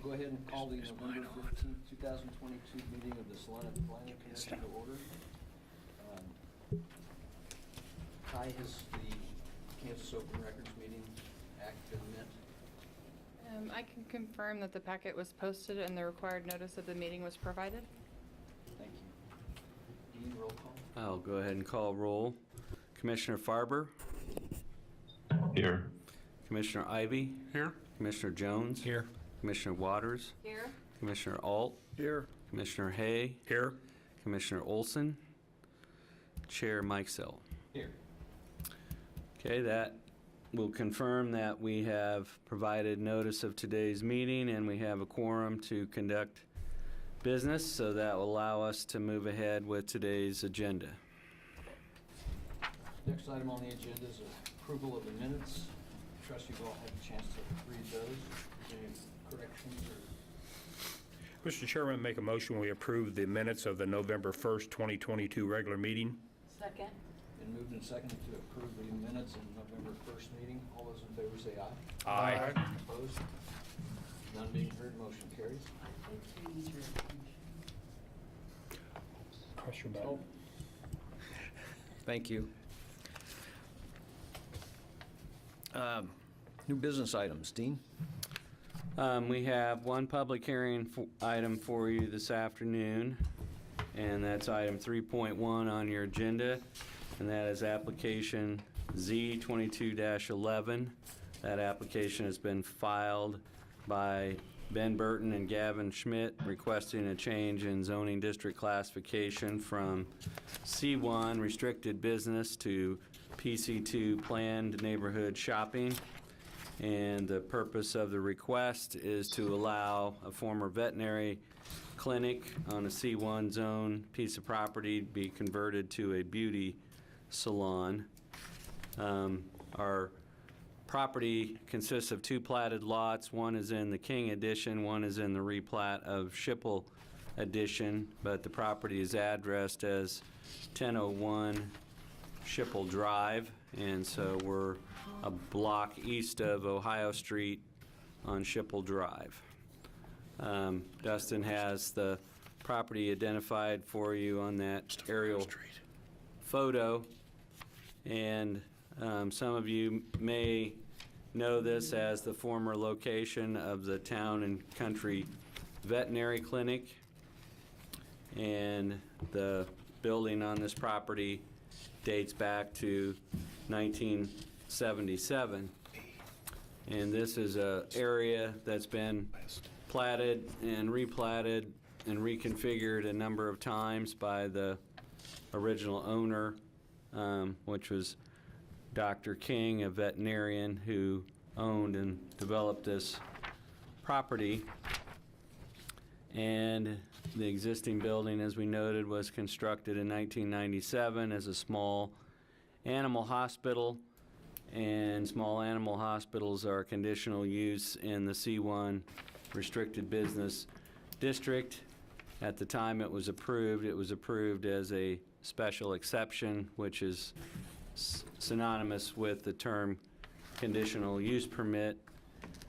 Go ahead and call the November 15th, 2022 meeting of the Salina Planning Commission to order. Ty, has the Kansas Open Records meeting act been met? I can confirm that the packet was posted and the required notice of the meeting was provided. Thank you. Dean, roll call. I'll go ahead and call roll. Commissioner Farber? Here. Commissioner Ivy? Here. Commissioner Jones? Here. Commissioner Waters? Here. Commissioner Alt? Here. Commissioner Hay? Here. Commissioner Olson? Chair Mike Sell. Here. Okay, that will confirm that we have provided notice of today's meeting and we have a quorum to conduct business, so that will allow us to move ahead with today's agenda. Next item on the agenda is approval of the minutes. I trust you've all had a chance to read those. Any corrections or? Mr. Chairman, make a motion we approve the minutes of the November 1st, 2022 regular meeting. Second. Been moved and seconded to approve the minutes in November 1st meeting. All those in favor say aye. Aye. Opposed? None being heard, motion carries. Press your button. Thank you. New business items. Dean? We have one public hearing item for you this afternoon, and that's item 3.1 on your agenda, and that is application Z22-11. That application has been filed by Ben Burton and Gavin Schmidt requesting a change in zoning district classification from C1 restricted business to PC2 planned neighborhood shopping. And the purpose of the request is to allow a former veterinary clinic on a C1 zone piece of property to be converted to a beauty salon. Our property consists of two platted lots. One is in the King Edition, one is in the replat of Schippel Edition, but the property is addressed as 1001 Schippel Drive, and so we're a block east of Ohio Street on Schippel Drive. Dustin has the property identified for you on that aerial photo, and some of you may know this as the former location of the Town and Country Veterinary Clinic, and the building on this property dates back to 1977. And this is an area that's been platted and replatted and reconfigured a number of times by the original owner, which was Dr. King, a veterinarian who owned and developed this property. And the existing building, as we noted, was constructed in 1997 as a small animal hospital, and small animal hospitals are conditional use in the C1 restricted business district. At the time it was approved as a special exception, which is synonymous with the term conditional use permit.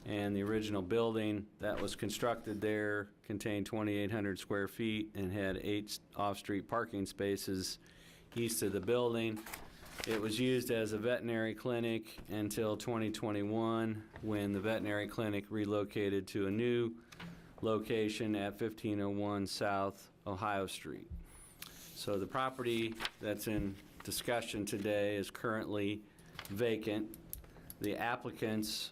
And the original building that was constructed there contained 2,800 square feet and had 8 off-street parking spaces east of the building. It was used as a veterinary clinic until 2021, when the veterinary clinic relocated to a new location at 1501 South Ohio Street. So the property that's in discussion today is currently vacant. The applicants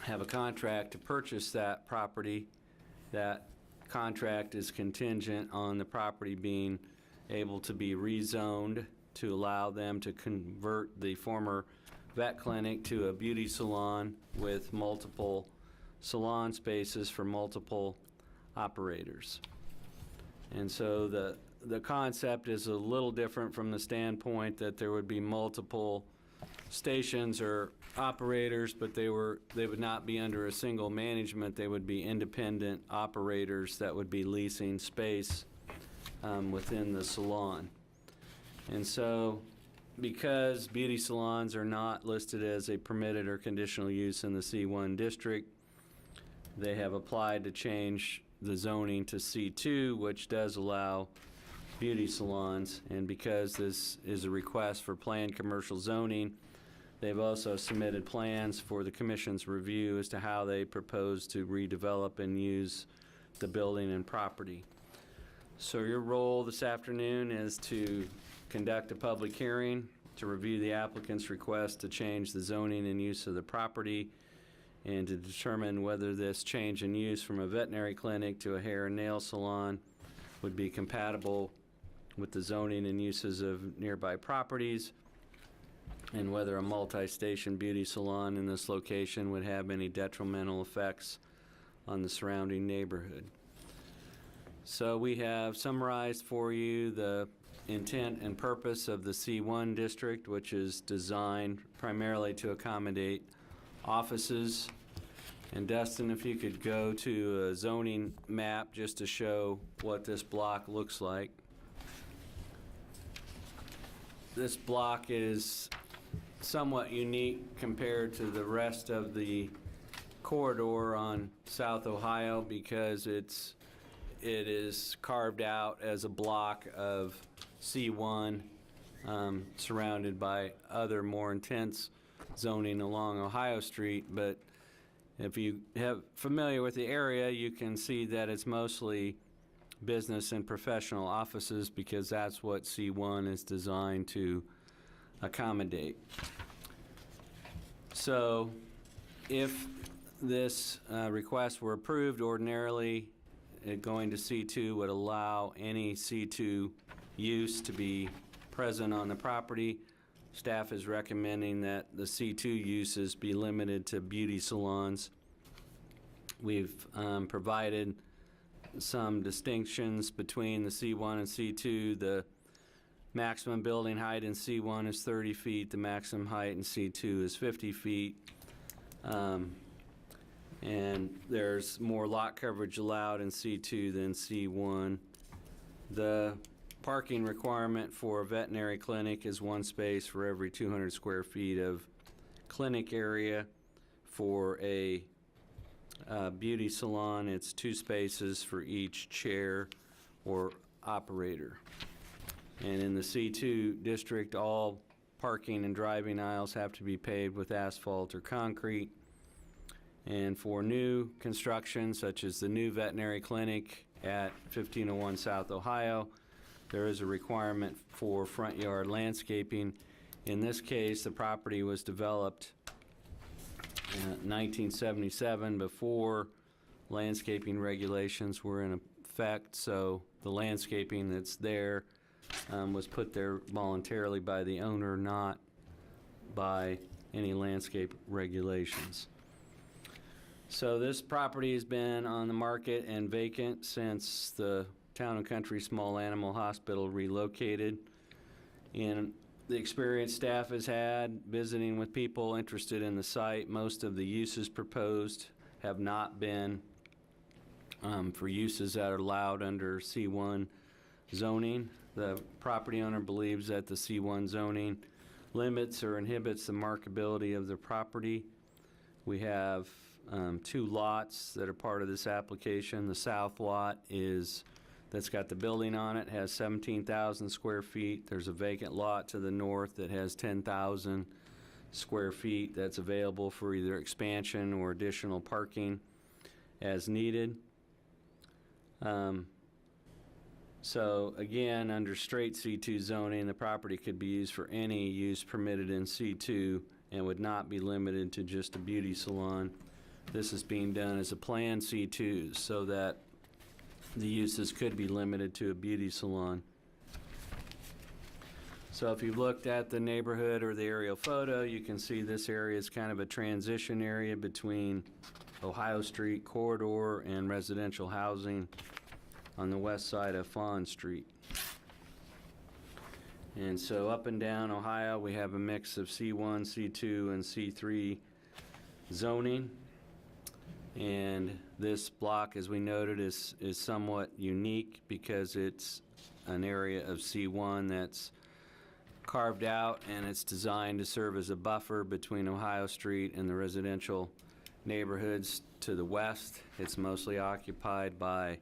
have a contract to purchase that property. That contract is contingent on the property being able to be rezoned to allow them to convert the former vet clinic to a beauty salon with multiple salon spaces for multiple operators. And so the concept is a little different from the standpoint that there would be multiple stations or operators, but they would not be under a single management. They would be independent operators that would be leasing space within the salon. And so, because beauty salons are not listed as a permitted or conditional use in the C1 district, they have applied to change the zoning to C2, which does allow beauty salons. And because this is a request for planned commercial zoning, they've also submitted plans for the commission's review as to how they propose to redevelop and use the building and property. So your role this afternoon is to conduct a public hearing, to review the applicant's request to change the zoning and use of the property, and to determine whether this change in use from a veterinary clinic to a hair and nail salon would be compatible with the zoning and uses of nearby properties, and whether a multi-station beauty salon in this location would have any detrimental effects on the surrounding neighborhood. So we have summarized for you the intent and purpose of the C1 district, which is designed primarily to accommodate offices. And Dustin, if you could go to a zoning map just to show what this block looks like. This block is somewhat unique compared to the rest of the corridor on South Ohio because it is carved out as a block of C1 surrounded by other more intense zoning along Ohio Street. But if you have familiar with the area, you can see that it's mostly business and professional offices because that's what C1 is designed to accommodate. So if this request were approved, ordinarily going to C2 would allow any C2 use to be present on the property. Staff is recommending that the C2 uses be limited to beauty salons. We've provided some distinctions between the C1 and C2. The maximum building height in C1 is 30 feet. The maximum height in C2 is 50 feet. And there's more lot coverage allowed in C2 than C1. The parking requirement for a veterinary clinic is 1 space for every 200 square feet of clinic area. For a beauty salon, it's 2 spaces for each chair or operator. And in the C2 district, all parking and driving aisles have to be paved with asphalt or concrete. And for new construction, such as the new veterinary clinic at 1501 South Ohio, there is a requirement for front yard landscaping. In this case, the property was developed in 1977 before landscaping regulations were in effect, so the landscaping that's there was put there voluntarily by the owner, not by any landscape regulations. So this property has been on the market and vacant since the Town and Country Small Animal Hospital relocated. And the experience staff has had visiting with people interested in the site, most of the uses proposed have not been for uses that are allowed under C1 zoning. The property owner believes that the C1 zoning limits or inhibits the marketability of the property. We have 2 lots that are part of this application. The south lot that's got the building on it, has 17,000 square feet. There's a vacant lot to the north that has 10,000 square feet that's available for either expansion or additional parking as needed. So again, under straight C2 zoning, the property could be used for any use permitted in C2 and would not be limited to just a beauty salon. This is being done as a planned C2 so that the uses could be limited to a beauty salon. So if you've looked at the neighborhood or the aerial photo, you can see this area is kind of a transition area between Ohio Street corridor and residential housing on the west side of Fawn Street. And so up and down Ohio, we have a mix of C1, C2, and C3 zoning. And this block, as we noted, is somewhat unique because it's an area of C1 that's carved out, and it's designed to serve as a buffer between Ohio Street and the residential neighborhoods to the west. It's mostly occupied by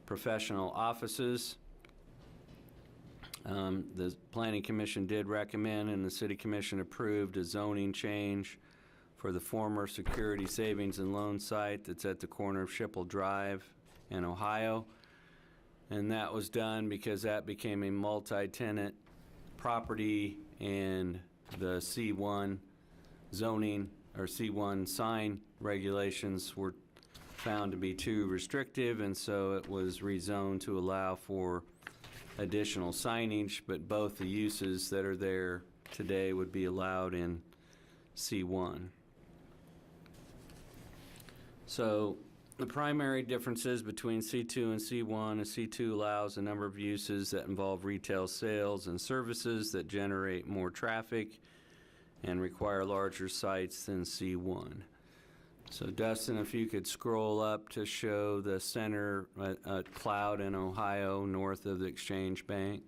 professional offices. The Planning Commission did recommend, and the City Commission approved, a zoning change for the former Security Savings and Loan site that's at the corner of Schippel Drive and Ohio. And that was done because that became a multi-tenant property, and the C1 zoning or C1 sign regulations were found to be too restrictive, and so it was rezoned to allow for additional signage, but both the uses that are there today would be allowed in C1. So the primary differences between C2 and C1 is C2 allows a number of uses that involve retail sales and services that generate more traffic and require larger sites than C1. So Dustin, if you could scroll up to show the center at Cloud in Ohio, north of the Exchange Bank.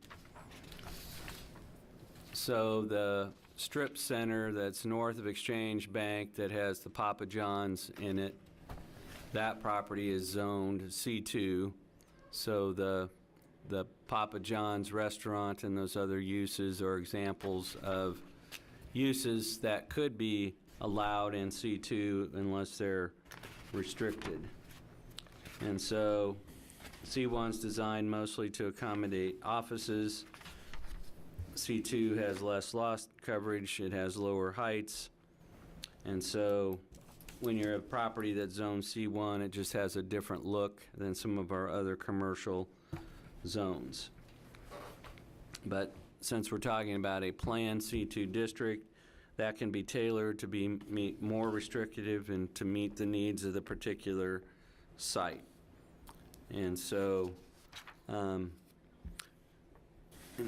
So the strip center that's north of Exchange Bank that has the Papa John's in it, that property is zoned C2. So the Papa John's restaurant and those other uses are examples of uses that could be allowed in C2 unless they're restricted. And so C1's designed mostly to accommodate offices. C2 has less lot coverage, it has lower heights. And so when you're a property that's zoned C1, it just has a different look than some of our other commercial zones. But since we're talking about a planned C2 district, that can be tailored to be more restrictive and to meet the needs of the particular site. And so, in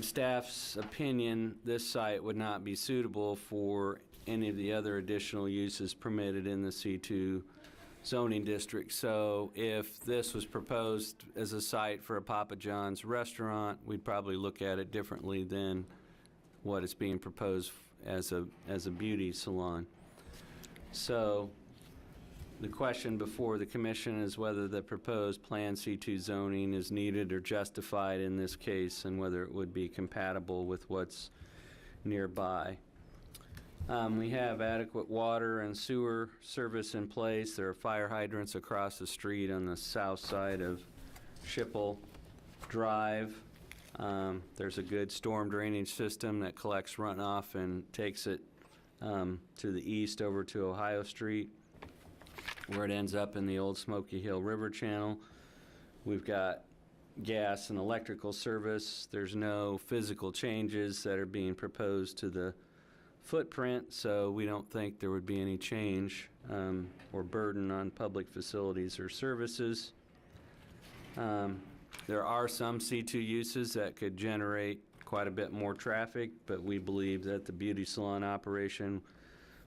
staff's opinion, this site would not be suitable for any of the other additional uses permitted in the C2 zoning district. So if this was proposed as a site for a Papa John's restaurant, we'd probably look at it differently than what is being proposed as a beauty salon. So the question before the commission is whether the proposed Plan C2 zoning is needed or justified in this case, and whether it would be compatible with what's nearby. We have adequate water and sewer service in place. There are fire hydrants across the street on the south side of Schippel Drive. There's a good storm drainage system that collects runoff and takes it to the east over to Ohio Street, where it ends up in the old Smoky Hill River channel. We've got gas and electrical service. There's no physical changes that are being proposed to the footprint, so we don't think there would be any change or burden on public facilities or services. There are some C2 uses that could generate quite a bit more traffic, but we believe that the beauty salon operation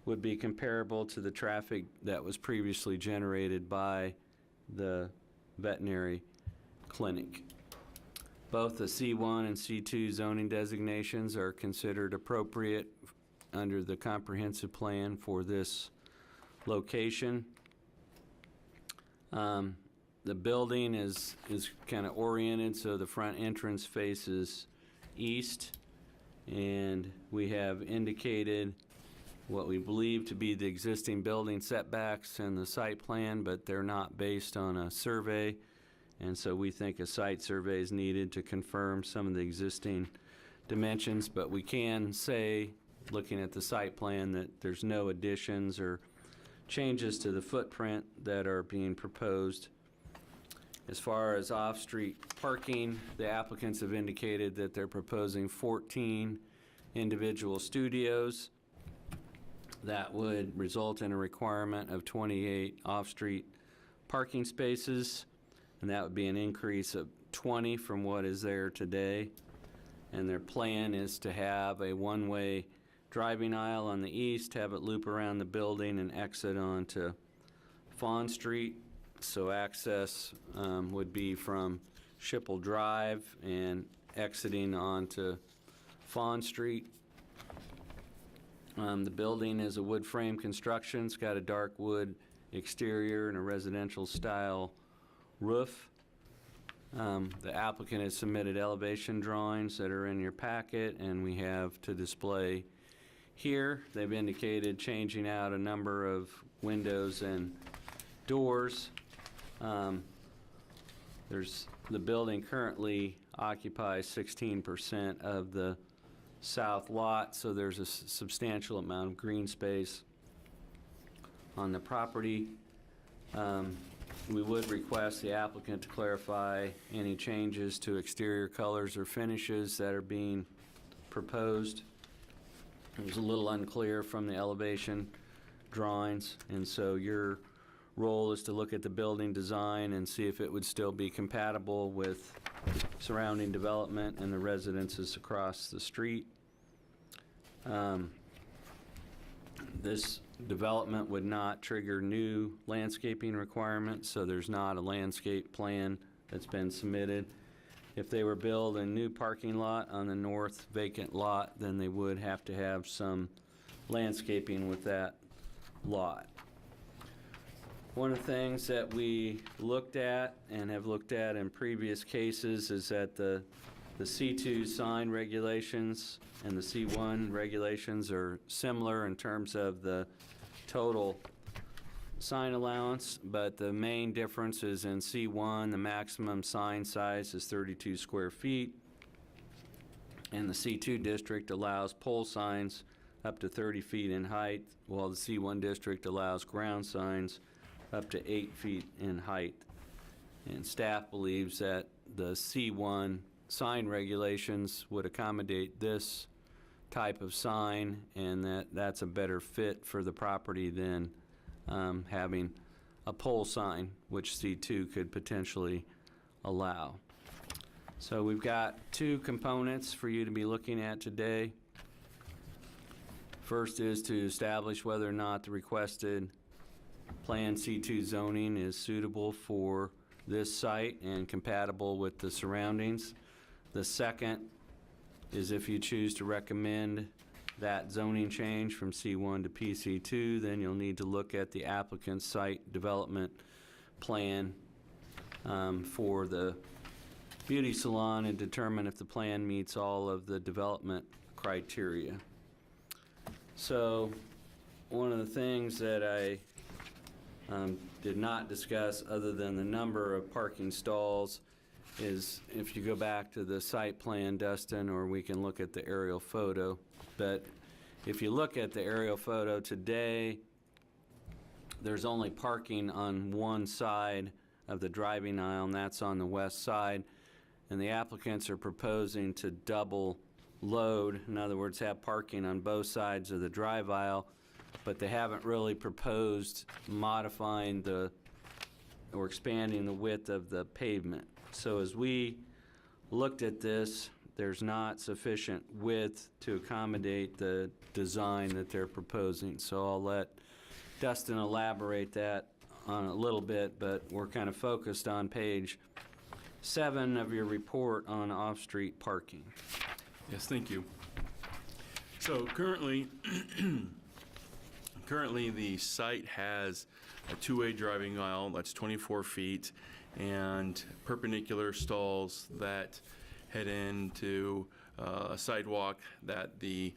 would be comparable to the traffic that was previously generated by the veterinary clinic. Both the C1 and C2 zoning designations are considered appropriate under the comprehensive plan for this location. The building is kind of oriented, so the front entrance faces east, and we have indicated what we believe to be the existing building setbacks in the site plan, but they're not based on a survey, and so we think a site survey is needed to confirm some of the existing dimensions. But we can say, looking at the site plan, that there's no additions or changes to the footprint that are being proposed. As far as off-street parking, the applicants have indicated that they're proposing 14 individual studios. That would result in a requirement of 28 off-street parking spaces, and that would be an increase of 20 from what is there today. And their plan is to have a one-way driving aisle on the east, have it loop around the building and exit onto Fawn Street. So access would be from Schippel Drive and exiting onto Fawn Street. The building is a wood frame construction. It's got a dark wood exterior and a residential style roof. The applicant has submitted elevation drawings that are in your packet, and we have to display here. They've indicated changing out a number of windows and doors. The building currently occupies 16% of the south lot, so there's a substantial amount of green space on the property. We would request the applicant to clarify any changes to exterior colors or finishes that are being proposed. It was a little unclear from the elevation drawings, and so your role is to look at the building design and see if it would still be compatible with surrounding development and the residences across the street. This development would not trigger new landscaping requirements, so there's not a landscape plan that's been submitted. If they were building a new parking lot on the north vacant lot, then they would have to have some landscaping with that lot. One of the things that we looked at and have looked at in previous cases is that the C2 sign regulations and the C1 regulations are similar in terms of the total sign allowance, but the main difference is in C1, the maximum sign size is 32 square feet, and the C2 district allows pole signs up to 30 feet in height, while the C1 district allows ground signs up to 8 feet in height. And staff believes that the C1 sign regulations would accommodate this type of sign, and that's a better fit for the property than having a pole sign, which C2 could potentially allow. So we've got two components for you to be looking at today. First is to establish whether or not the requested Plan C2 zoning is suitable for this site and compatible with the surroundings. The second is if you choose to recommend that zoning change from C1 to PC2, then you'll need to look at the applicant's site development plan for the beauty salon and determine if the plan meets all of the development criteria. So one of the things that I did not discuss, other than the number of parking stalls, is if you go back to the site plan, Dustin, or we can look at the aerial photo. But if you look at the aerial photo today, there's only parking on one side of the driving aisle, and that's on the west side. And the applicants are proposing to double load, in other words, have parking on both sides of the drive aisle, but they haven't really proposed modifying or expanding the width of the pavement. So as we looked at this, there's not sufficient width to accommodate the design that they're proposing. So I'll let Dustin elaborate that on a little bit, but we're kind of focused on page 7 of your report on off-street parking. Yes, thank you. So currently, the site has a two-way driving aisle that's 24 feet and perpendicular stalls that head into a sidewalk that the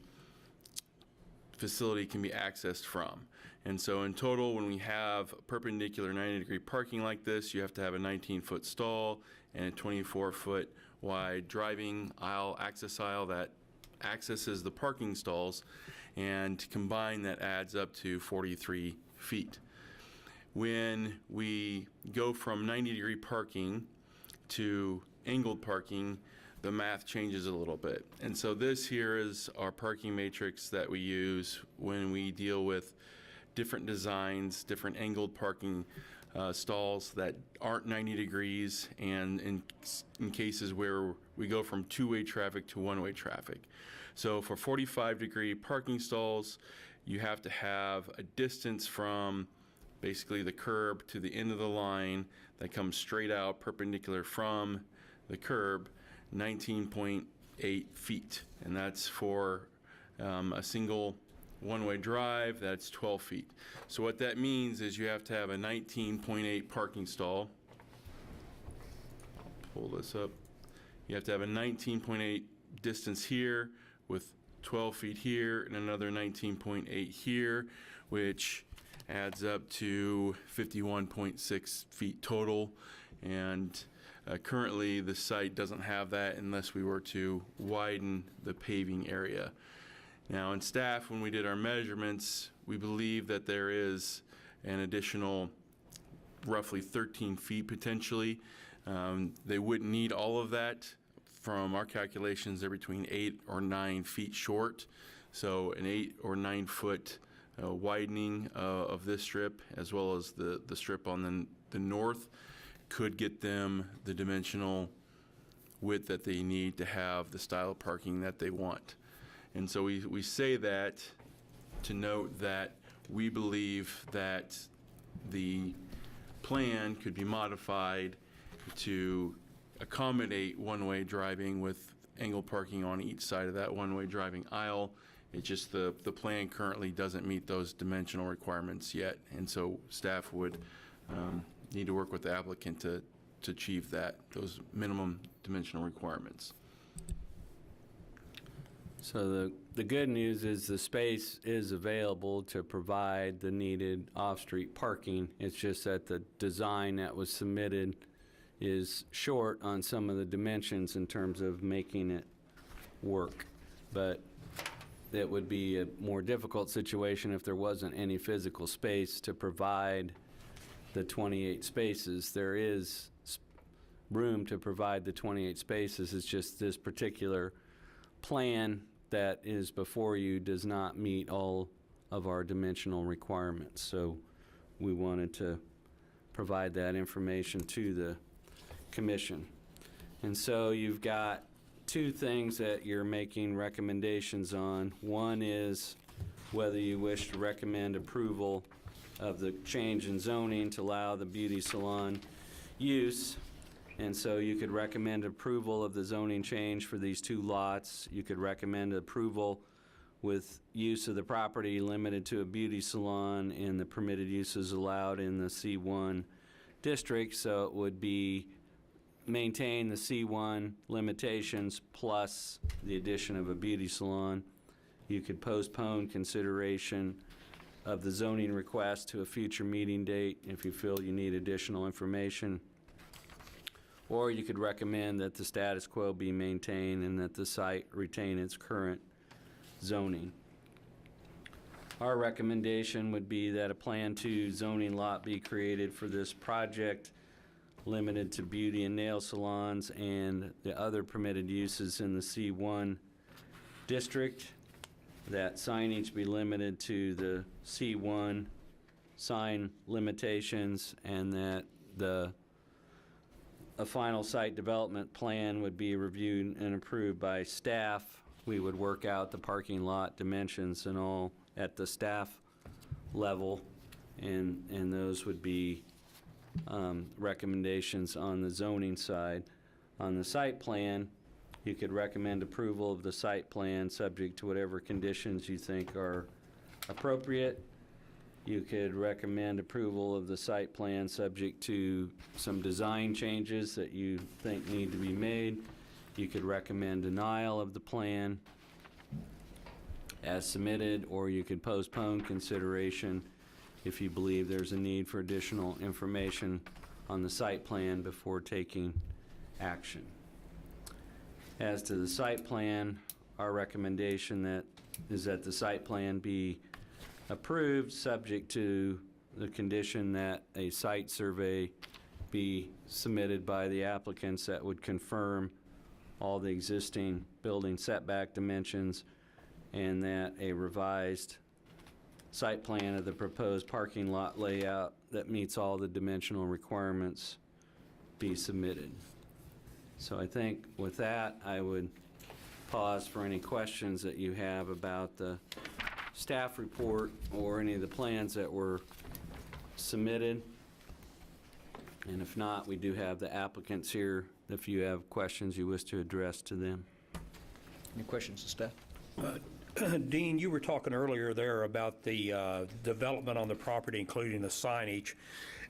facility can be accessed from. And so in total, when we have perpendicular 90-degree parking like this, you have to have a 19-foot stall and a 24-foot wide driving aisle, access aisle that accesses the parking stalls, and combined that adds up to 43 feet. When we go from 90-degree parking to angled parking, the math changes a little bit. And so this here is our parking matrix that we use when we deal with different designs, different angled parking stalls that aren't 90 degrees, and in cases where we go from two-way traffic to one-way traffic. So for 45-degree parking stalls, you have to have a distance from basically the curb to the end of the line that comes straight out perpendicular from the curb, 19.8 feet. And that's for a single one-way drive, that's 12 feet. So what that means is you have to have a 19.8 parking stall. Pull this up. You have to have a 19.8 distance here with 12 feet here and another 19.8 here, which adds up to 51.6 feet total. And currently the site doesn't have that unless we were to widen the paving area. Now in staff, when we did our measurements, we believe that there is an additional roughly 13 feet potentially. They wouldn't need all of that. From our calculations, they're between 8 or 9 feet short. So an 8 or 9 foot widening of this strip, as well as the strip on the north, could get them the dimensional width that they need to have the style of parking that they want. And so we say that to note that we believe that the plan could be modified to accommodate one-way driving with angle parking on each side of that one-way driving aisle. It's just the plan currently doesn't meet those dimensional requirements yet, and so staff would need to work with the applicant to achieve those minimum dimensional requirements. So the good news is the space is available to provide the needed off-street parking. It's just that the design that was submitted is short on some of the dimensions in terms of making it work. But it would be a more difficult situation if there wasn't any physical space to provide the 28 spaces. There is room to provide the 28 spaces. It's just this particular plan that is before you does not meet all of our dimensional requirements. So we wanted to provide that information to the commission. And so you've got two things that you're making recommendations on. One is whether you wish to recommend approval of the change in zoning to allow the beauty salon use. And so you could recommend approval of the zoning change for these two lots. You could recommend approval with use of the property limited to a beauty salon and the permitted uses allowed in the C1 district. So it would be maintain the C1 limitations plus the addition of a beauty salon. You could postpone consideration of the zoning request to a future meeting date if you feel you need additional information. Or you could recommend that the status quo be maintained and that the site retain its current zoning. Our recommendation would be that a Plan 2 zoning lot be created for this project, limited to beauty and nail salons and the other permitted uses in the C1 district. That signage be limited to the C1 sign limitations, and that a final site development plan would be reviewed and approved by staff. We would work out the parking lot dimensions and all at the staff level, and those would be recommendations on the zoning side. On the site plan, you could recommend approval of the site plan subject to whatever conditions you think are appropriate. You could recommend approval of the site plan subject to some design changes that you think need to be made. You could recommend denial of the plan as submitted, or you could postpone consideration if you believe there's a need for additional information on the site plan before taking action. As to the site plan, our recommendation is that the site plan be approved subject to the condition that a site survey be submitted by the applicants that would confirm all the existing building setback dimensions, and that a revised site plan of the proposed parking lot layout that meets all the dimensional requirements be submitted. So I think with that, I would pause for any questions that you have about the staff report or any of the plans that were submitted. And if not, we do have the applicants here if you have questions you wish to address to them. Any questions of staff? Dean, you were talking earlier there about the development on the property, including the signage.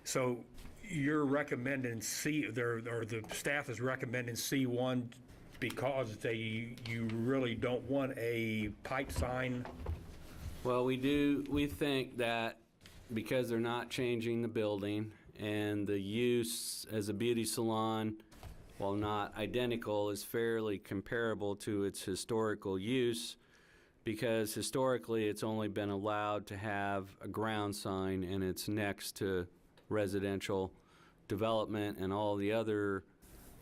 So you're recommending or the staff is recommending C1 because you really don't want a pipe sign? Well, we think that because they're not changing the building and the use as a beauty salon, while not identical, is fairly comparable to its historical use, because historically it's only been allowed to have a ground sign and it's next to residential development, and all the other,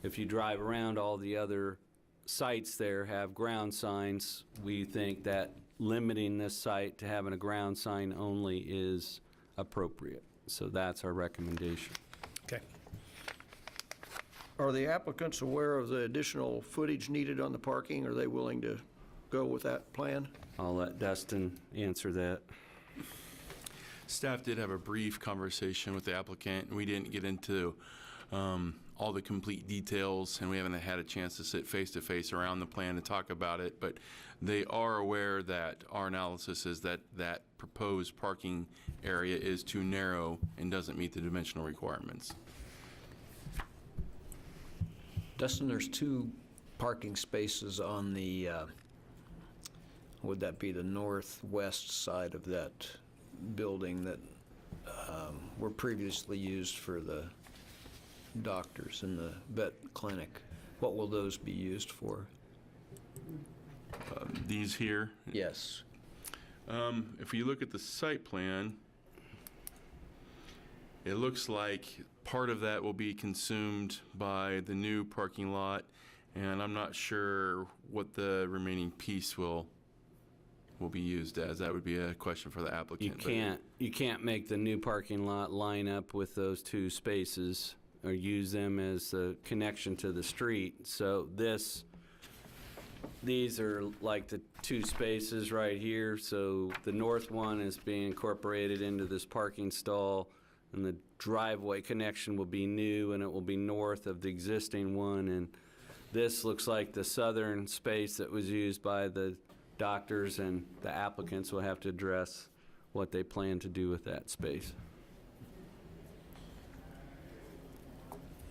if you drive around, all the other sites there have ground signs. We think that limiting this site to having a ground sign only is appropriate. So that's our recommendation. Okay. Are the applicants aware of the additional footage needed on the parking? Are they willing to go with that plan? I'll let Dustin answer that. Staff did have a brief conversation with the applicant, and we didn't get into all the complete details, and we haven't had a chance to sit face-to-face around the plan to talk about it, but they are aware that our analysis is that that proposed parking area is too narrow and doesn't meet the dimensional requirements. Dustin, there's 2 parking spaces on the, would that be the northwest side of that building that were previously used for the doctors in the vet clinic? What will those be used for? These here, Yes. if you look at the site plan, it looks like part of that will be consumed by the new parking lot, and I'm not sure what the remaining piece will be used as. That would be a question for the applicant. You can't make the new parking lot line up with those 2 spaces or use them as a connection to the street. So these are like the 2 spaces right here. So the north one is being incorporated into this parking stall, and the driveway connection will be new, and it will be north of the existing one. And this looks like the southern space that was used by the doctors, and the applicants will have to address what they plan to do with that space.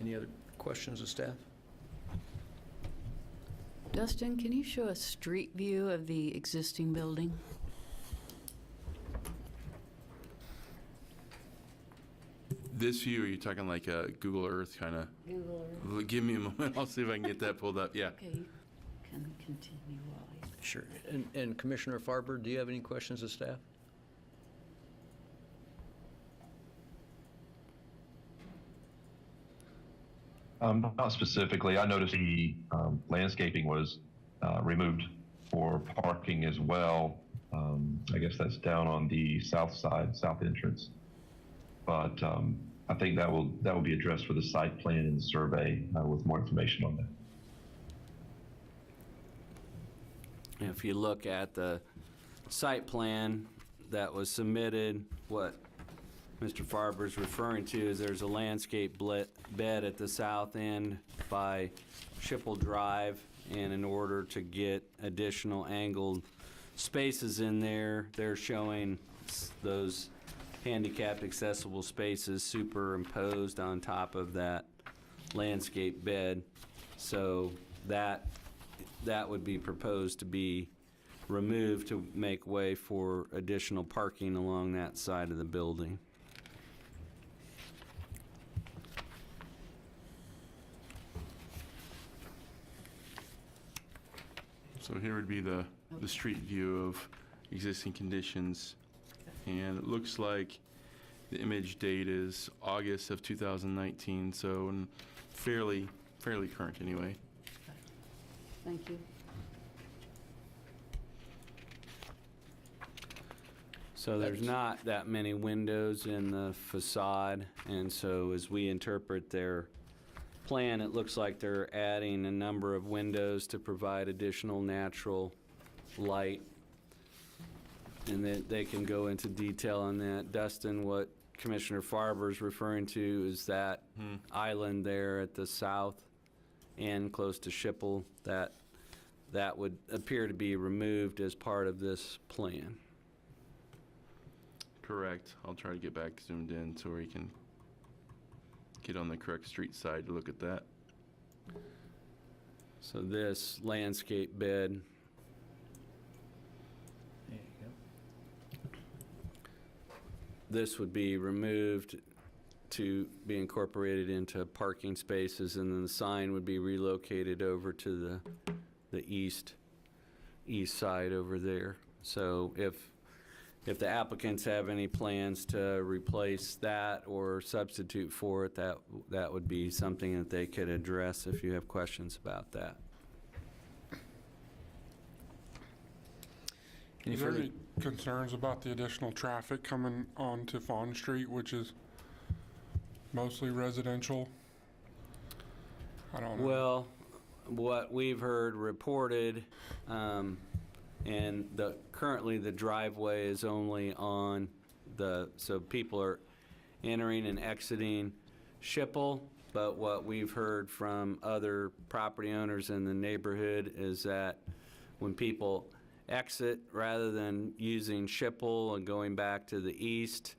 Any other questions of staff? Dustin, can you show a street view of the existing building? This view, are you talking like a Google Earth kind of? Google Earth. Give me a moment. I'll see if I can get that pulled up. Yeah. Okay, you can continue while I... Sure. And Commissioner Farber, do you have any questions of staff? Not specifically. I noticed the landscaping was removed for parking as well. I guess that's down on the south side, south entrance. But I think that will be addressed for the site plan and the survey with more information on that. If you look at the site plan that was submitted, what Mr. Farber's referring to is there's a landscape bed at the south end by Schippel Drive, and in order to get additional angled spaces in there, they're showing those handicapped accessible spaces superimposed on top of that landscape bed. So that would be proposed to be removed to make way for additional parking along that side of the building. So here would be the street view of existing conditions. And it looks like the image date is August of 2019, so fairly current anyway. Thank you. So there's not that many windows in the facade, and so as we interpret their plan, it looks like they're adding a number of windows to provide additional natural light. And they can go into detail on that. Dustin, what Commissioner Farber is referring to is that island there at the south end, close to Schippel, that that would appear to be removed as part of this plan. Correct. I'll try to get back zoomed in so we can get on the correct street side to look at that. So this landscape bed, There you go. this would be removed to be incorporated into parking spaces, and then the sign would be relocated over to the east side over there. So if the applicants have any plans to replace that or substitute for it, that would be something that they could address if you have questions about that. Any Is there further? any concerns about the additional traffic coming onto Fawn Street, which is mostly residential? I don't know. Well, what we've heard reported, and currently the driveway is only on so people are entering and exiting Schippel, but what we've heard from other property owners in the neighborhood is that when people exit, rather than using Schippel and going back to the east,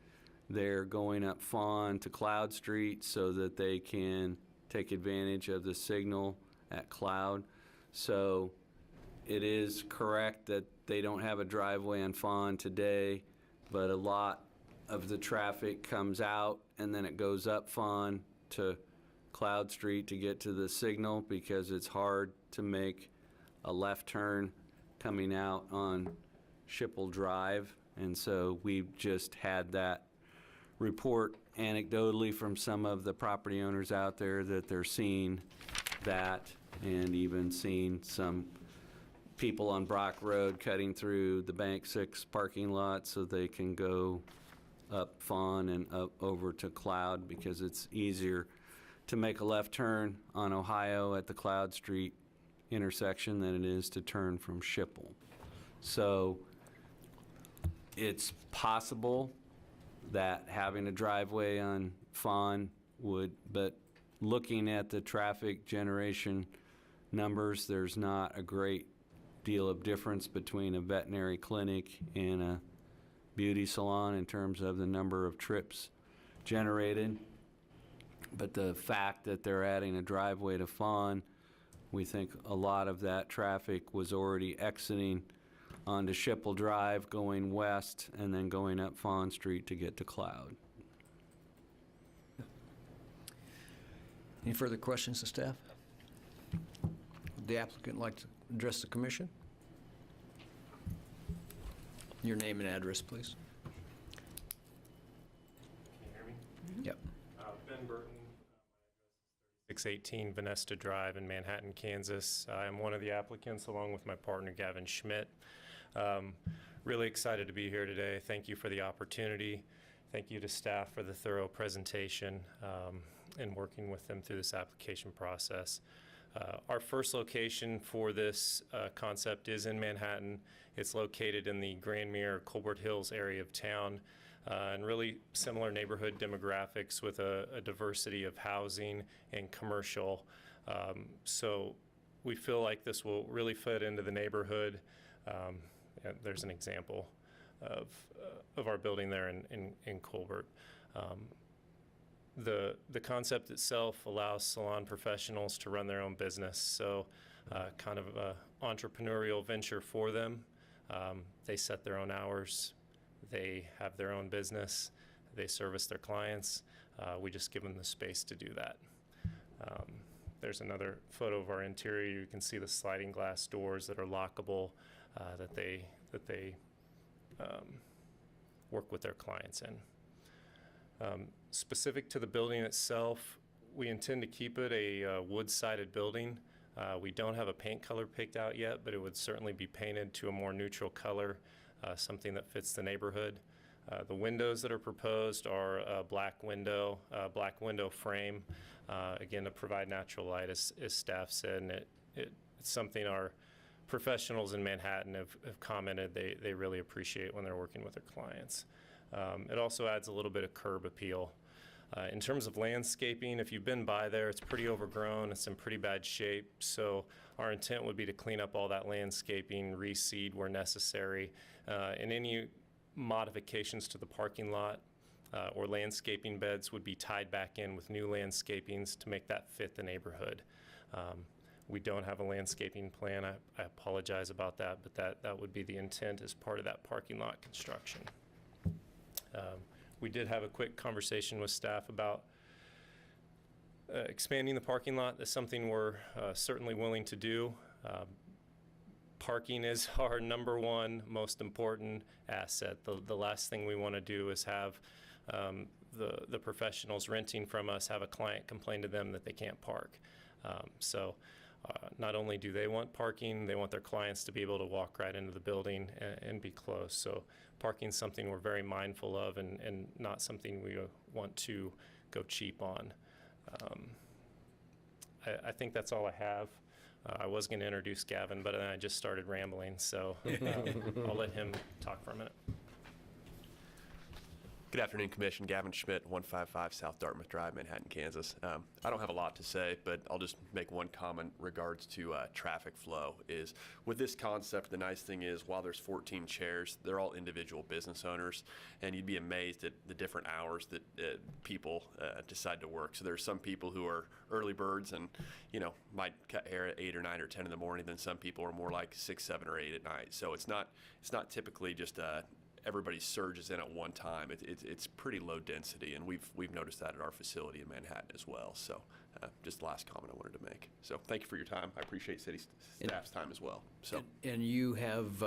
they're going up Fawn to Cloud Street so that they can take advantage of the signal at Cloud. So it is correct that they don't have a driveway on Fawn today, but a lot of the traffic comes out and then it goes up Fawn to Cloud Street to get to the signal because it's hard to make a left turn coming out on Schippel Drive. And so we've just had that report anecdotally from some of the property owners out there that they're seeing that, and even seeing some people on Brock Road cutting through the Bank 6 parking lot so they can go up Fawn and up over to Cloud, because it's easier to make a left turn on Ohio at the Cloud Street intersection than it is to turn from Schippel. So it's possible that having a driveway on Fawn would, but looking at the traffic generation numbers, there's not a great deal of difference between a veterinary clinic and a beauty salon in terms of the number of trips generated. But the fact that they're adding a driveway to Fawn, we think a lot of that traffic was already exiting onto Schippel Drive, going west, and then going up Fawn Street to get to Cloud. Any further questions to staff? Would the applicant like to address the commission? Your name and address, please. Can you hear me? Yep. Ben Burton. 618 Venesta Drive in Manhattan, Kansas. I'm one of the applicants along with my partner Gavin Schmidt. Really excited to be here today. Thank you for the opportunity. Thank you to staff for the thorough presentation and working with them through this application process. Our first location for this concept is in Manhattan. It's located in the Grandmere, Colbert Hills area of town, and really similar neighborhood demographics with a diversity of housing and commercial. So we feel like this will really fit into the neighborhood. There's an example of our building there in Colbert. The concept itself allows salon professionals to run their own business, so kind of an entrepreneurial venture for them. They set their own hours, they have their own business, they service their clients. We just give them the space to do that. There's another photo of our interior. You can see the sliding glass doors that are lockable, that they work with their clients in. Specific to the building itself, we intend to keep it a wood-sided building. We don't have a paint color picked out yet, but it would certainly be painted to a more neutral color, something that fits the neighborhood. The windows that are proposed are a black window frame, again, to provide natural light, as staff said, and it's something our professionals in Manhattan have commented they really appreciate when they're working with their clients. It also adds a little bit of curb appeal. In terms of landscaping, if you've been by there, it's pretty overgrown, it's in pretty bad shape, so our intent would be to clean up all that landscaping, reseed where necessary, and any modifications to the parking lot or landscaping beds would be tied back in with new landscapings to make that fit the neighborhood. We don't have a landscaping plan. I apologize about that, but that would be the intent as part of that parking lot construction. We did have a quick conversation with staff about expanding the parking lot. That's something we're certainly willing to do. Parking is our number one most important asset. The last thing we want to do is have the professionals renting from us have a client complain to them that they can't park. So not only do they want parking, they want their clients to be able to walk right into the building and be close. So parking is something we're very mindful of and not something we want to go cheap on. I think that's all I have. I was going to introduce Gavin, but then I just started rambling, so I'll let him talk for a minute. Good afternoon, Commission. Gavin Schmidt, 155 South Dartmouth Drive, Manhattan, Kansas. I don't have a lot to say, but I'll just make one comment in regards to traffic flow. Is with this concept, the nice thing is while there's 14 chairs, they're all individual business owners, and you'd be amazed at the different hours that people decide to work. So there's some people who are early birds and might cut hair at 8 or 9 or 10 in the morning. Then some people are more like 6, 7, or 8 at night. So it's not typically just everybody surges in at one time. It's pretty low density, and we've noticed that at our facility in Manhattan as well. So just the last comment I wanted to make. So thank you for your time. I appreciate city staff's time as well. So And you have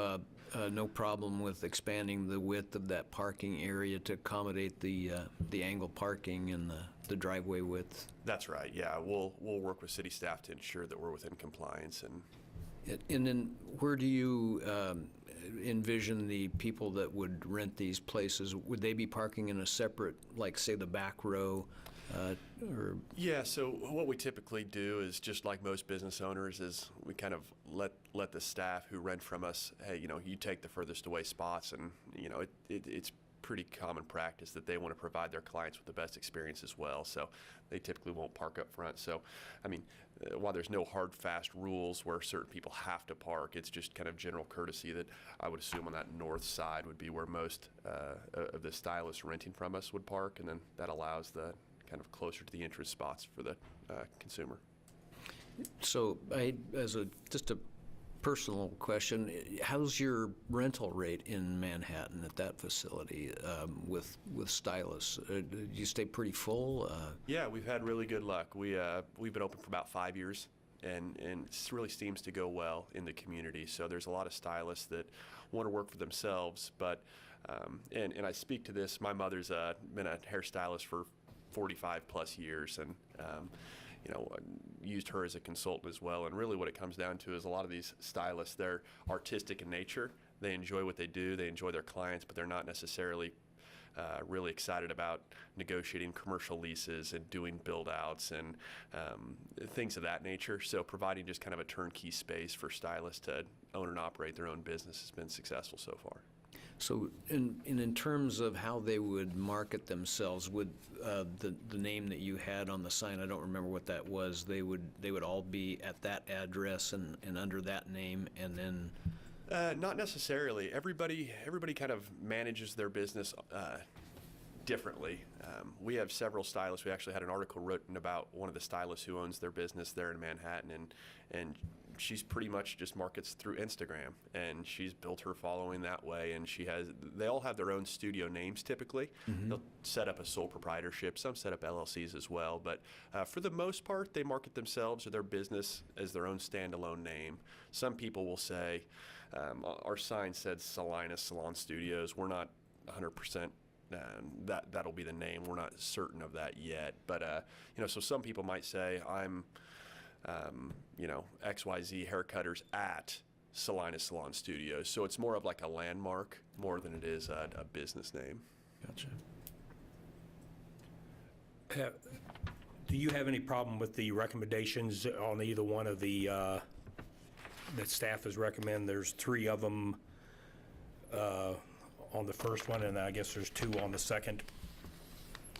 no problem with expanding the width of that parking area to accommodate the angle parking and the driveway width? that's right. Yeah, we'll work with city staff to ensure that we're within compliance. And then where do you envision the people that would rent these places? Would they be parking in a separate, like, say, the back row? Or Yeah, so what we typically do is, just like most business owners, is we kind of let the staff who rent from us, hey, you take the furthest away spots, and it's pretty common practice that they want to provide their clients with the best experience as well. So they typically won't park up front. So, I mean, while there's no hard, fast rules where certain people have to park, it's just kind of general courtesy that I would assume on that north side would be where most of the stylists renting from us would park, and then that allows the kind of closer to the entrance spots for the consumer. so just a personal question, how's your rental rate in Manhattan at that facility with stylists? Do you stay pretty full? Yeah, we've had really good luck. We've been open for about 5 years, and it really seems to go well in the community. So there's a lot of stylists that want to work for themselves, but and I speak to this. My mother's been a hairstylist for 45 plus years, and used her as a consultant as well. And really what it comes down to is a lot of these stylists, they're artistic in nature. They enjoy what they do. They enjoy their clients, but they're not necessarily really excited about negotiating commercial leases and doing build-outs and things of that nature. So providing just kind of a turnkey space for stylists to own and operate their own business has been successful so far. So in terms of how they would market themselves, would the name that you had on the sign, I don't remember what that was, they would all be at that address and under that name, and then? Not necessarily. Everybody kind of manages their business differently. We have several stylists. We actually had an article written about one of the stylists who owns their business there in Manhattan, and she's pretty much just markets through Instagram, and she's built her following that way. And they all have their own studio names typically. Mm-hmm. They'll set up a sole proprietorship. Some set up LLCs as well, but for the most part, they market themselves or their business as their own standalone name. Some people will say, our sign said Salina Salon Studios. We're not 100%. That'll be the name. We're not certain of that yet, but so some people might say, I'm XYZ Haircutters at Salina Salon Studios. So it's more of like a landmark more than it is a business name. Gotcha. Do you have any problem with the recommendations on either one of the that staff has recommended? There's 3 of them on the first one, and I guess there's 2 on the second.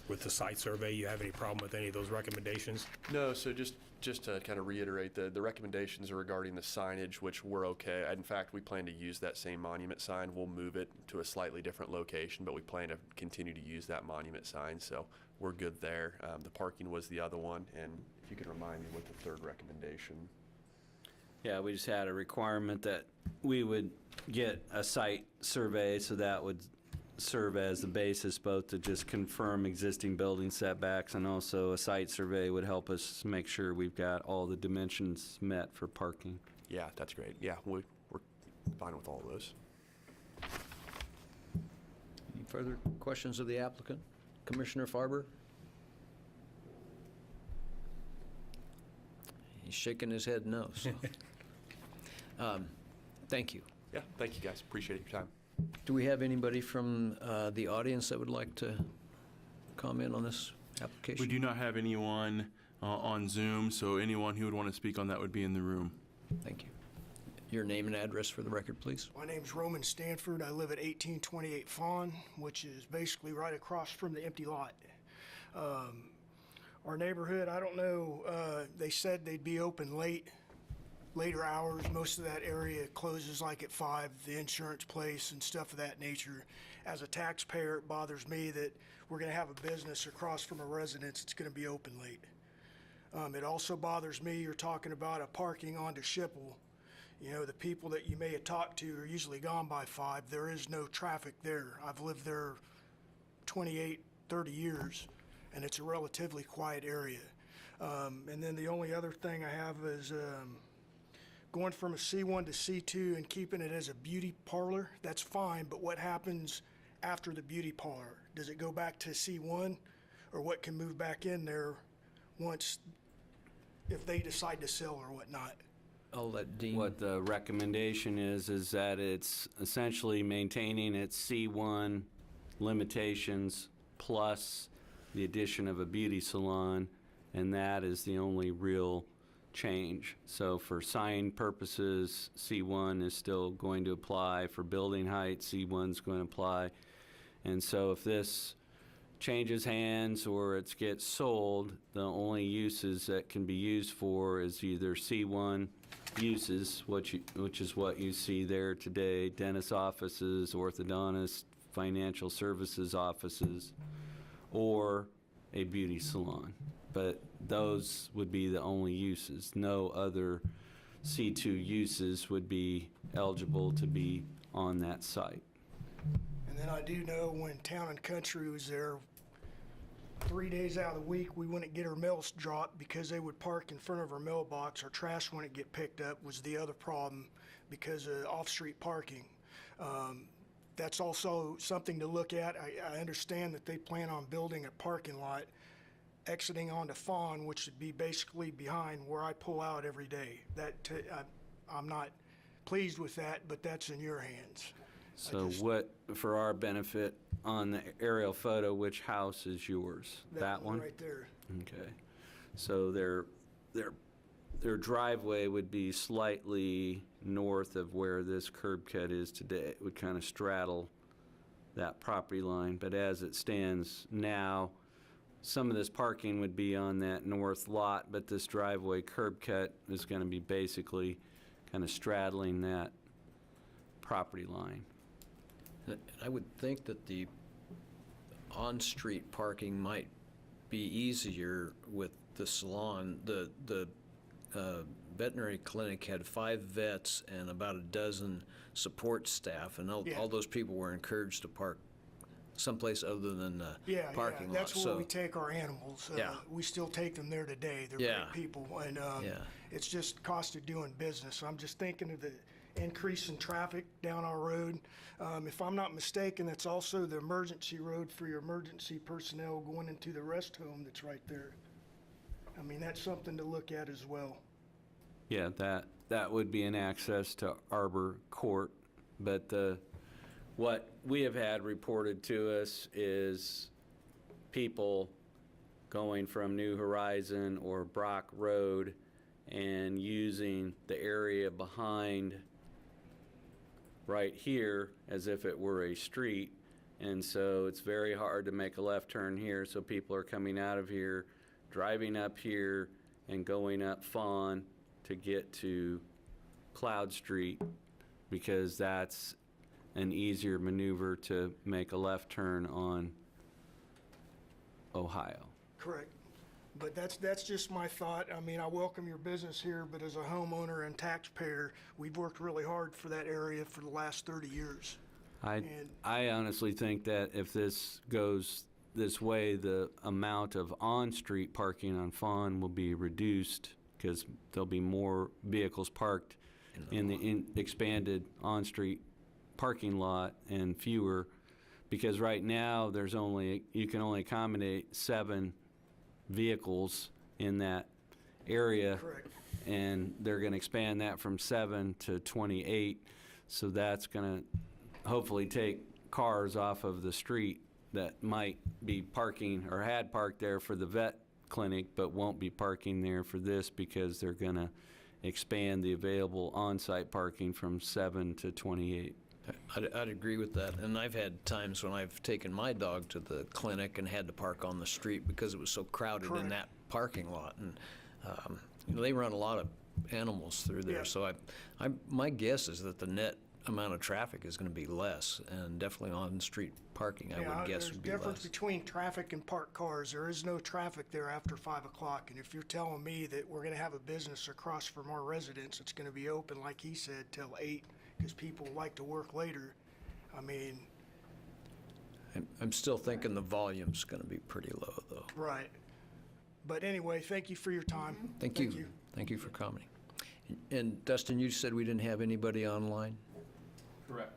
with the site survey? You have any problem with any of those recommendations? No, so just to kind of reiterate, the recommendations are regarding the signage, which we're okay. In fact, we plan to use that same monument sign. We'll move it to a slightly different location, but we plan to continue to use that monument sign, so we're good there. The parking was the other one, and if you could remind me what the third recommendation. Yeah, we just had a requirement that we would get a site survey, so that would serve as the basis both to just confirm existing building setbacks, and also a site survey would help us make sure we've got all the dimensions met for parking. Yeah, that's great. Yeah, we're fine with all of those. Any further questions of the applicant? Commissioner Farber? He's shaking his head no, so. Thank you. Yeah, thank you guys. Appreciate your time. Do we have anybody from the audience that would like to comment on this application? We do not have anyone on Zoom, so anyone who would want to speak on that would be in the room. Thank you. Your name and address for the record, please. My name's Roman Stanford. I live at 1828 Fawn, which is basically right across from the empty lot. Our neighborhood, I don't know, they said they'd be open later hours. Most of that area closes like at 5, the insurance place and stuff of that nature. As a taxpayer, it bothers me that we're gonna have a business across from a residence that's gonna be open late. It also bothers me, you're talking about a parking onto Schippel. You know, the people that you may have talked to are usually gone by 5. There is no traffic there. I've lived there 28, 30 years, and it's a relatively quiet area. And then the only other thing I have is going from a C1 to C2 and keeping it as a beauty parlor. That's fine, but what happens after the beauty parlor? Does it go back to C1, or what can move back in there once, if they decide to sell or whatnot? I'll let Dean. What the recommendation is that it's essentially maintaining its C1 limitations plus the addition of a beauty salon, and that is the only real change. So for sign purposes, C1 is still going to apply. For building height, C1 is going to apply. And so if this changes hands or it gets sold, the only uses that can be used for is either C1 uses, which is what you see there today, dentist offices, orthodontist, financial services offices, or a beauty salon. But those would be the only uses. No other C2 uses would be eligible to be on that site. And then I do know when Town and Country was there, 3 days out of the week, we wouldn't get our mails dropped because they would park in front of our mailbox. Our trash wouldn't get picked up was the other problem because of off-street parking. That's also something to look at. I understand that they plan on building a parking lot exiting onto Fawn, which would be basically behind where I pull out every day. I'm not pleased with that, but that's in your hands. So what, for our benefit, on the aerial photo, which house is yours? That one? Right there. Okay. So their driveway would be slightly north of where this curb cut is today. It would kind of straddle that property line, but as it stands now, some of this parking would be on that north lot, but this driveway curb cut is going to be basically kind of straddling that property line. I would think that the on-street parking might be easier with the salon. The veterinary clinic had 5 vets and about a dozen support staff, and all those people were encouraged to park someplace other than the parking lot. That's where we take our animals. We still take them there today. They're great people, and it's just cost of doing business. I'm just thinking of the increase in traffic down our road. If I'm not mistaken, that's also the emergency road for your emergency personnel going into the rest home that's right there. I mean, that's something to look at as well. Yeah, that would be an access to Arbor Court, but what we have had reported to us is people going from New Horizon or Brock Road and using the area behind right here as if it were a street And so it's very hard to make a left turn here, so people are coming out of here, driving up here, and going up Fawn to get to Cloud Street, because that's an easier maneuver to make a left turn on Ohio. Correct. But that's just my thought. I mean, I welcome your business here, but as a homeowner and taxpayer, we've worked really hard for that area for the last 30 years. I honestly think that if this goes this way, the amount of on-street parking on Fawn will be reduced, because there'll be more vehicles parked in the expanded on-street parking lot and fewer, because right now you can only accommodate 7 vehicles in that area. Correct. And they're going to expand that from 7 to 28, so that's going to hopefully take cars off of the street that might be parking or had parked there for the vet clinic but won't be parking there for this, because they're going to expand the available on-site parking from 7 to 28. I'd agree with that. And I've had times when I've taken my dog to the clinic and had to park on the street because it was so crowded in that parking lot. And they run a lot of animals through there. Yeah. So my guess is that the net amount of traffic is going to be less, and definitely on-street parking, I would guess, would be There's a difference less. between traffic and parked cars. There is no traffic there after 5 o'clock. And if you're telling me that we're going to have a business across from our residence that's going to be open, like he said, till 8, because people like to work later, I mean... I'm still thinking the volume's going to be pretty low, though. Right. But anyway, thank you for your time. Thank you. Thank you for commenting. And Dustin, you said we didn't have anybody online? Correct.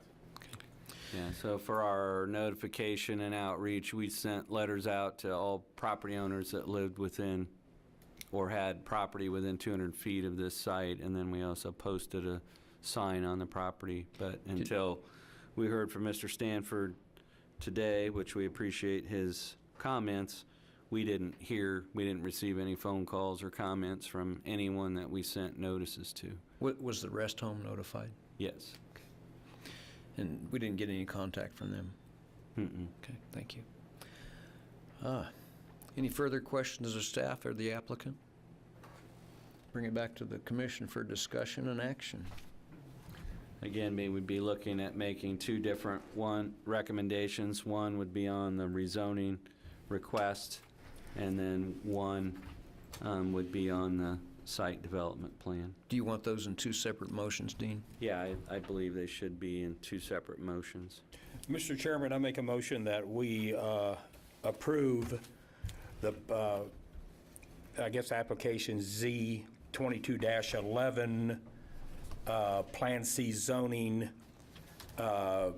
Yeah, so for our notification and outreach, we sent letters out to all property owners that lived within or had property within 200 feet of this site, and then we also posted a sign on the property. But until we heard from Mr. Stanford today, which we appreciate his comments, we didn't receive any phone calls or comments from anyone that we sent notices to. Was the rest home notified? Yes. And we didn't get any contact from them? Mm-mm. Okay, thank you. Any further questions of staff or the applicant? Bring it back to the commission for discussion and action. Again, we would be looking at making 2 different recommendations. One would be on the rezoning request, and then one would be on the site development plan. Do you want those in 2 separate motions, Dean? Yeah, I believe they should be in 2 separate motions. Mr. Chairman, I make a motion that we approve the, application Z 22-11, Plan C zoning to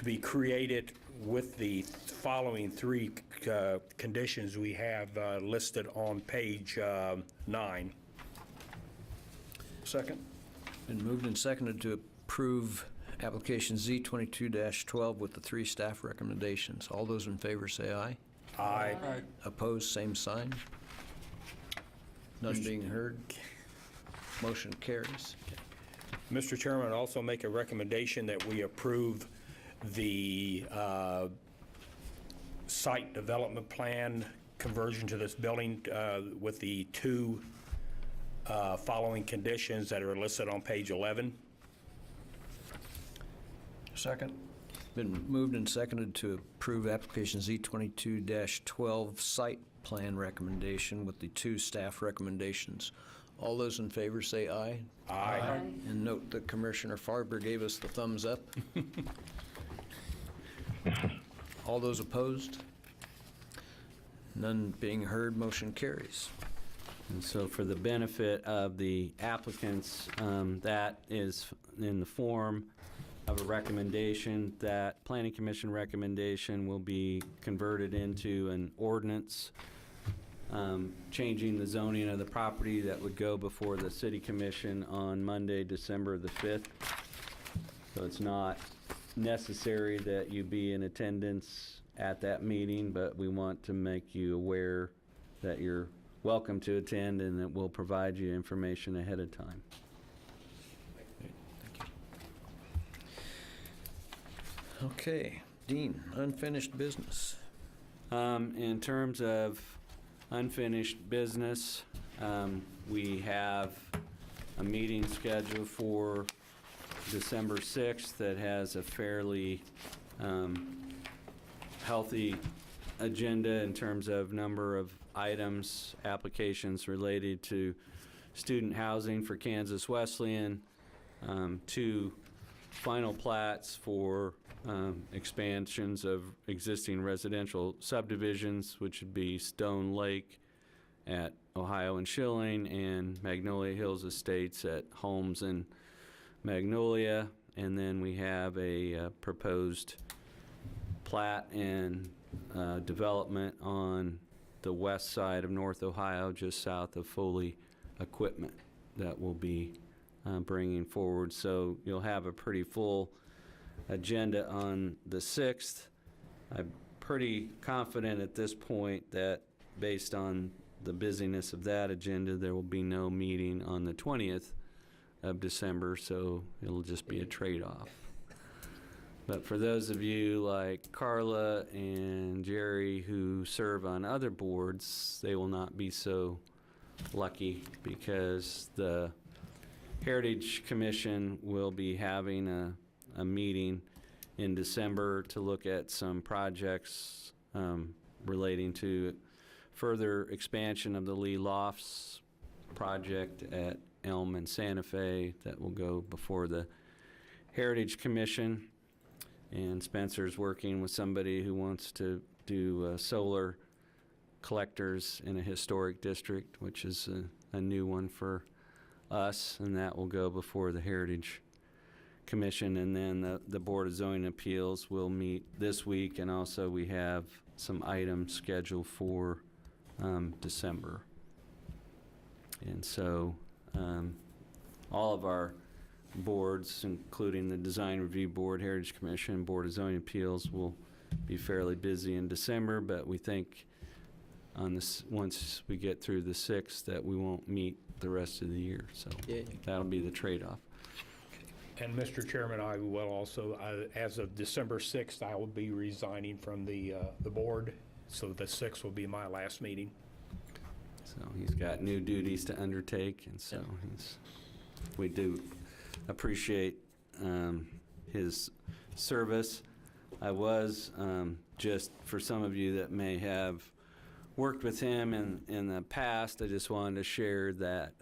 be created with the following 3 conditions we have listed on page 9. Second. Been moved and seconded to approve application Z 22-12 with the 3 staff recommendations. All those in favor say aye. Aye. Opposed, same sign. None being heard. Motion carries. Mr. Chairman, I'd also make a recommendation that we approve the site development plan conversion to this building with the 2 following conditions that are listed on page 11. Second. Been moved and seconded to approve application Z 22-12 site plan recommendation with the 2 staff recommendations. All those in favor say aye. Aye. And note that Commissioner Farber gave us the thumbs up. All those opposed? None being heard, motion carries. And so for the benefit of the applicants, that is in the form of a recommendation. That Planning Commission recommendation will be converted into an ordinance changing the zoning of the property that would go before the City Commission on Monday, December the 5th. So it's not necessary that you be in attendance at that meeting, but we want to make you aware that you're welcome to attend and that we'll provide you information ahead of time. Okay. Dean, unfinished business. In terms of unfinished business, we have a meeting scheduled for December 6th that has a fairly healthy agenda in terms of number of items, applications related to student housing for Kansas Wesleyan, 2 final plats for expansions of existing residential subdivisions, which would be Stone Lake at Ohio and Schilling and Magnolia Hills Estates at Holmes and Magnolia. And then we have a proposed plat and development on the west side of North Ohio, just south of Foley Equipment, that will be bringing forward. So you'll have a pretty full agenda on the 6th. I'm pretty confident at this point that based on the busyness of that agenda, there will be no meeting on the 20th of December, so it'll just be a trade-off. But for those of you like Carla and Jerry who serve on other boards, they will not be so lucky because the Heritage Commission will be having a meeting in December to look at some projects relating to further expansion of the Lee Lofts project at Elm and Santa Fe that will go before the Heritage Commission. And Spencer's working with somebody who wants to do solar collectors in a historic district, which is a new one for us, and that will go before the Heritage Commission. And then the Board of Zoning Appeals will meet this week, and also we have some items scheduled for December. And so all of our boards, including the Design Review Board, Heritage Commission, Board of Zoning Appeals, will be fairly busy in December, but we think on this, once we get through the 6th, that we won't meet the rest of the year. So that'll be the trade-off. And Mr. Chairman, I will also, as of December 6th, I will be resigning from the board, so the 6th will be my last meeting. So he's got new duties to undertake, and so we do appreciate his service. I was, just for some of you that may have worked with him in the past, I just wanted to share that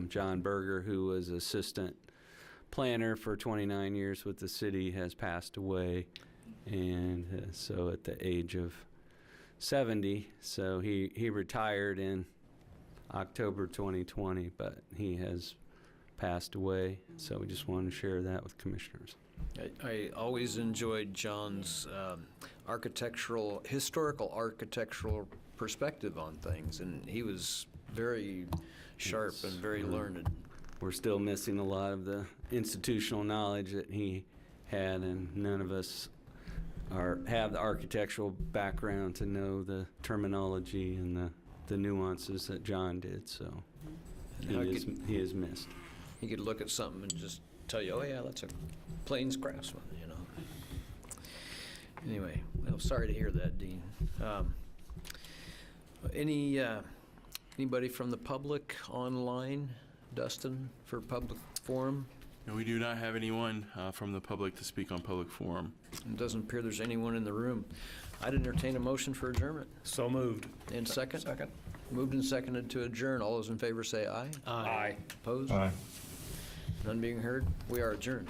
John Berger, who was assistant planner for 29 years with the city, has passed away, and so at the age of 70. So he retired in October 2020, but he has passed away, so we just wanted to share that with commissioners. I always enjoyed John's historical architectural perspective on things, and he was very sharp and very learned. We're still missing a lot of the institutional knowledge that he had, and none of us have the architectural background to know the terminology and the nuances that John did, so he is missed. He could look at something and just tell you, oh yeah, that's a Plains Craftsman, you know. Anyway, well, sorry to hear that, Dean. Anybody from the public online, Dustin, for public forum? No, we do not have anyone from the public to speak on public forum. It doesn't appear there's anyone in the room. I'd entertain a motion for adjournment. So moved. And second? Second. Moved and seconded to adjourn. All those in favor say aye. Aye. Opposed? Aye. None being heard? We are adjourned.